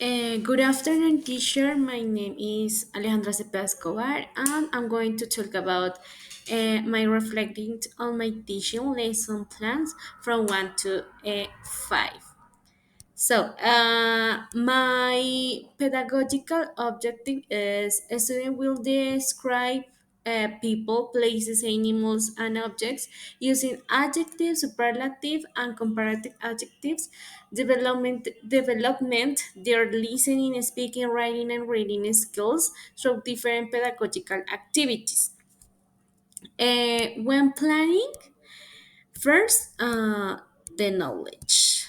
Good afternoon, teacher. My name is Alejandra Cepeda Escobar, and I'm going to talk about my reflecting on my teaching lesson plans from 1 to 5. My pedagogical objective is a student will describe people, places, animals, and objects using adjectives, superlative, and comparative adjectives. Development their listening, speaking, writing, and reading skills through different pedagogical activities. When planning, first, the knowledge.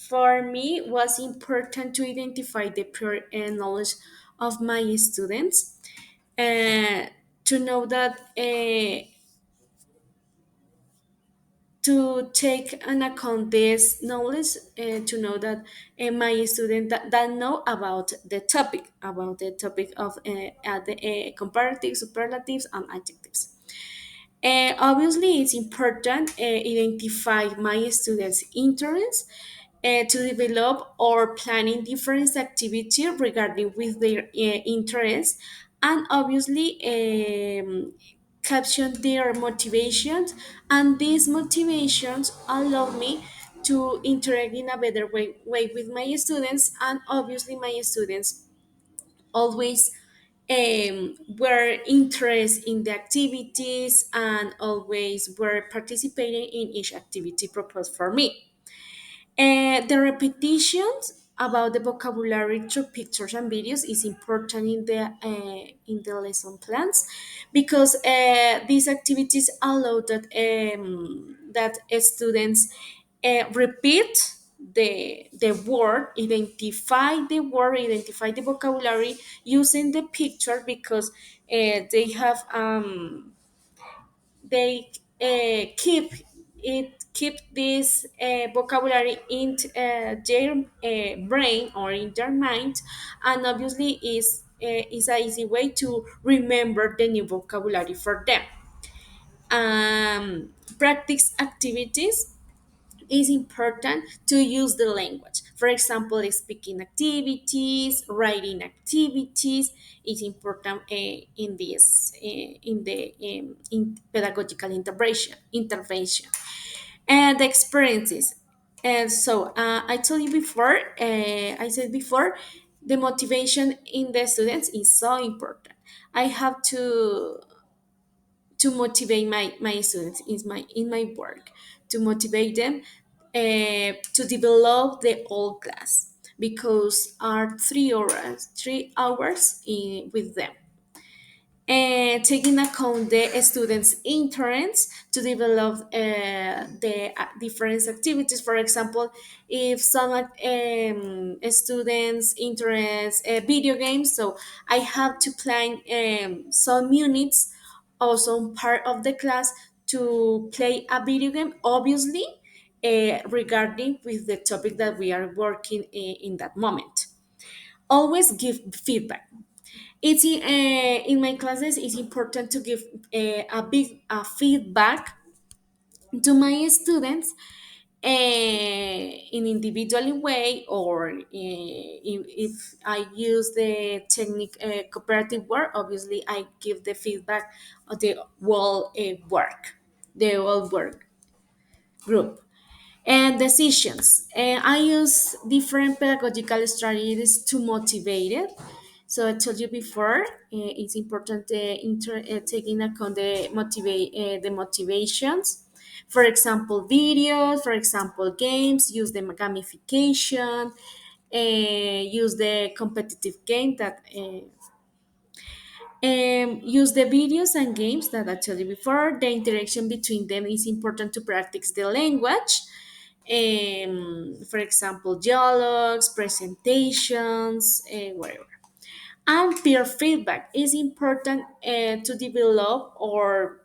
For me, was important to identify the pure knowledge of my students, uh, to know that to take an account this knowledge, to know that my student that know about the topic of the comparative, superlatives, and adjectives. Obviously, it's important identify my students' interests to develop or planning different activity regarding with their interests, and obviously caption their motivations, and these motivations allow me to interact in a better way with my students, and obviously my students always were interested in the activities and always were participating in each activity proposed for me. The repetitions about the vocabulary through pictures and videos is important in the lesson plans, because these activities allow that students repeat the word, identify the vocabulary using the picture, because they have they keep this vocabulary in their brain or in their mind, and obviously is a easy way to remember the new vocabulary for them. Practice activities is important to use the language. For example, speaking activities, writing activities is important in this in the in pedagogical intervention, and the experiences. And I told you before, I said before, the motivation in the students is so important. I have to motivate my students in my work, to motivate them to develop the whole class, because are 3 hours with them, and taking account the students' interests to develop the different activities. For example, if some students interest video games, so I have to plan some units or some part of the class to play a video game, obviously regarding with the topic that we are working in that moment. Always give feedback. In my classes, it's important to give a big feedback to my students in individually way, or if I use the technique cooperative work, obviously I give the feedback of the whole work group. And decisions. I use different pedagogical strategies to motivate it. So I told you before, it's important taking account the motivations. For example, videos. For example, games. Use the gamification. Use the competitive game that use the videos and games that I told you before. The interaction between them is important to practice the language. For example, dialogues, presentations, whatever. And peer feedback is important to develop or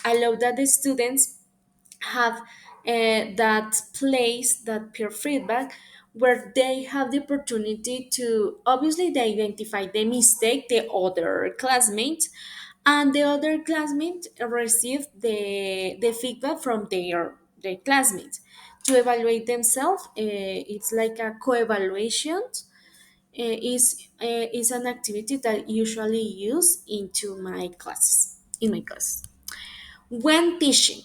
allow that the students have that place, that peer feedback, where they have the opportunity to obviously they identify the mistake the other classmates, and the other classmates receive the feedback from their classmates, to evaluate themselves. It's like a co-evaluation. Is an activity that usually use into my classes in my class when teaching.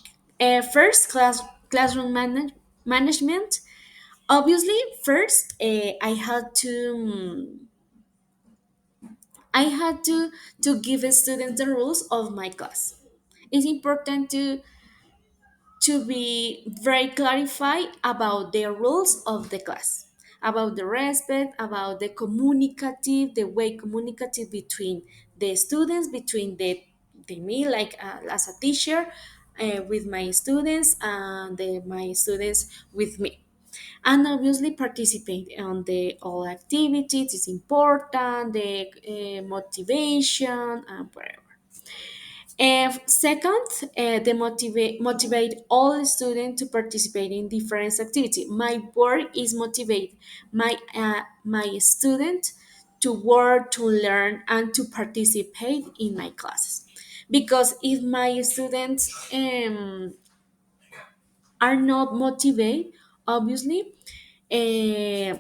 First, classroom management. Obviously, first I had to give students the rules of my class. It's important to be very clarified about the rules of the class, about the respect, about the communicative, the way communicative between the students, between the me, like as a teacher, with my students, and my students with me. And obviously participate on the all activities is important, the motivation and whatever. Second, they motivate all students to participate in different activity. My work is motivate my student to work, to learn, and to participate in my classes. Because if my students are not motivated, obviously, uh,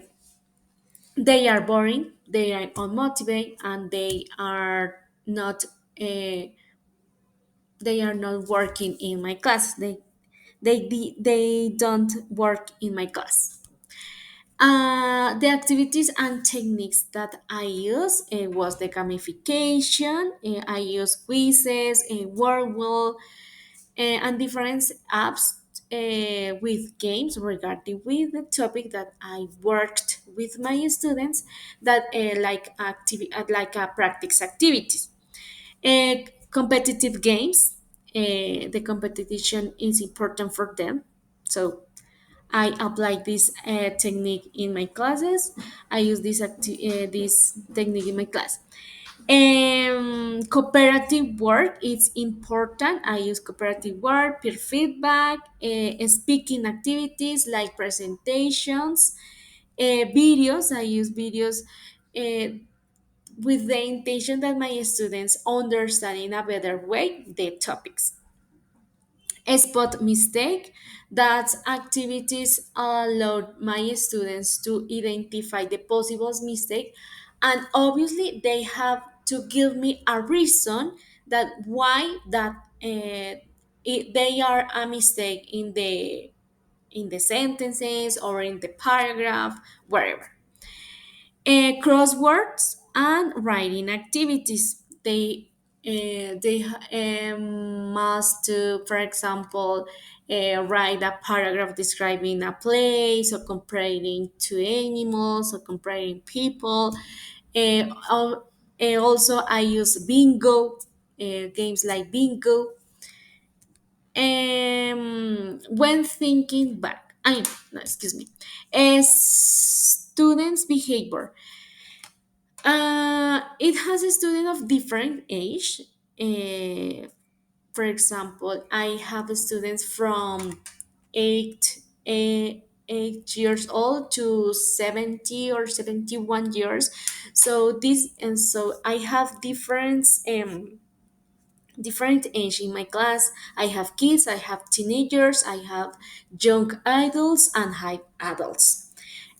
they are boring, they are unmotivated, and uh, they are not working in my class. They don't work in my class. The activities and techniques that I use was the gamification. I use quizzes, Wordwall, and different apps with games regarding with the topic that I worked with my students, that like a practice activities. Competitive games. The competition is important for them, so I apply this technique in my classes. I use this technique in my class. Cooperative work is important. I use cooperative work, peer feedback, speaking activities like presentations, videos. I use videos uh, with the intention that my students understand in a better way the topics. Spot mistake, that activities allow my students to identify the possible mistake, and obviously they have to give me a reason that why that they are a mistake in the sentences or in the paragraph, wherever. Crosswords and writing activities. They must, for example, write a paragraph describing a place, or comparing to animals, or comparing people. Also, I use bingo, games like bingo. When thinking back, no, excuse me, students' behavior. It has a student of different age. Uh, for example, I have students from 8 years old to 70 or 71 years. So I have different age in my class. I have kids, I have teenagers, I have young adults, and high adults.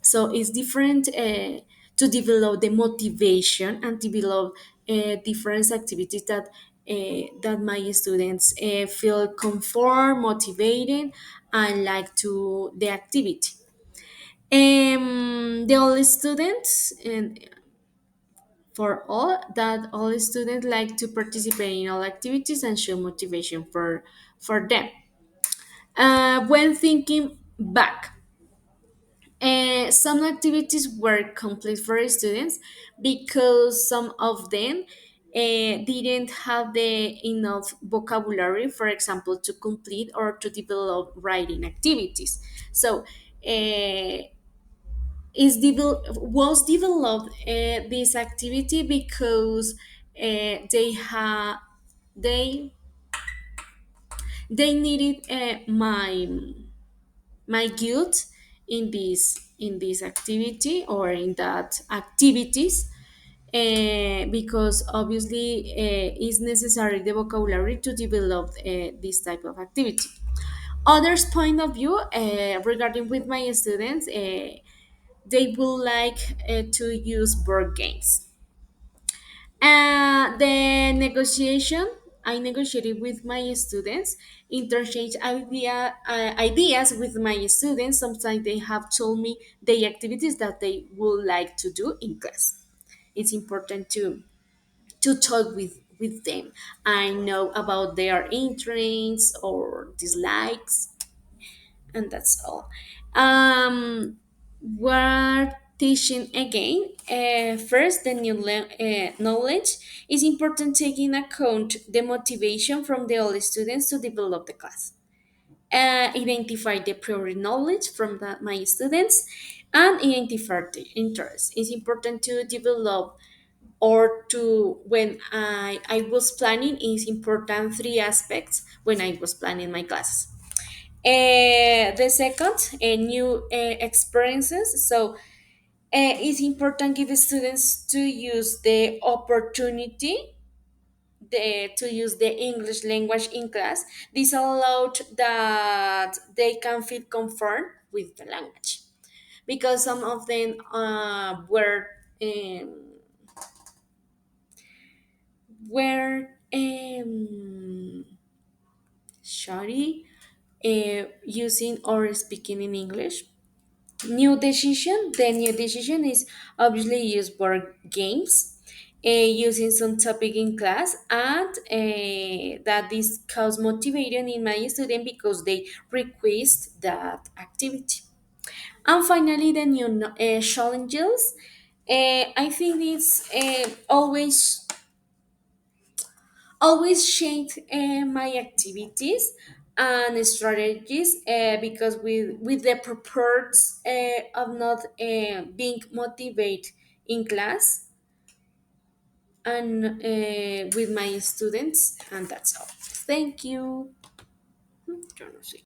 So it's different to develop the motivation and develop different activities that my students feel comfort, motivated, and like to the activity. The all students, and for all students like to participate in all activities and show motivation for them. When thinking back, some activities were complete for students because some of them didn't have the enough vocabulary, for example, to complete or to develop writing activities. So was developed this activity because they had they they needed my guilt in this activity or in that activities, because obviously it's necessary the vocabulary to develop this type of activity. Others point of view regarding with my students, they would like to use board games. The negotiation, I negotiated with my students, interchange ideas with my students. Sometimes they have told me the activities that they would like to do in class. It's important to talk with them. I know about their interests or dislikes, and that's all. We're teaching again. First, the knowledge is important, taking account the motivation from the old students to develop the class. Identify the prior knowledge from my students and identify the interest. It's important to develop or to when I was planning, is important three aspects when I was planning my classes. The second, new experiences. So it's important give students to use the opportunity to use the English language in class. This allowed that they can feel comfort with the language because some of them were shy using or speaking in English. The new decision is obviously use board games, using some topic in class, and that this cause motivation in my student because they request that activity. And finally, the new challenges. I think it's always change my activities and strategies because with the purpose of not being motivated in class and with my students, and that's all. Thank you. Yo no sé.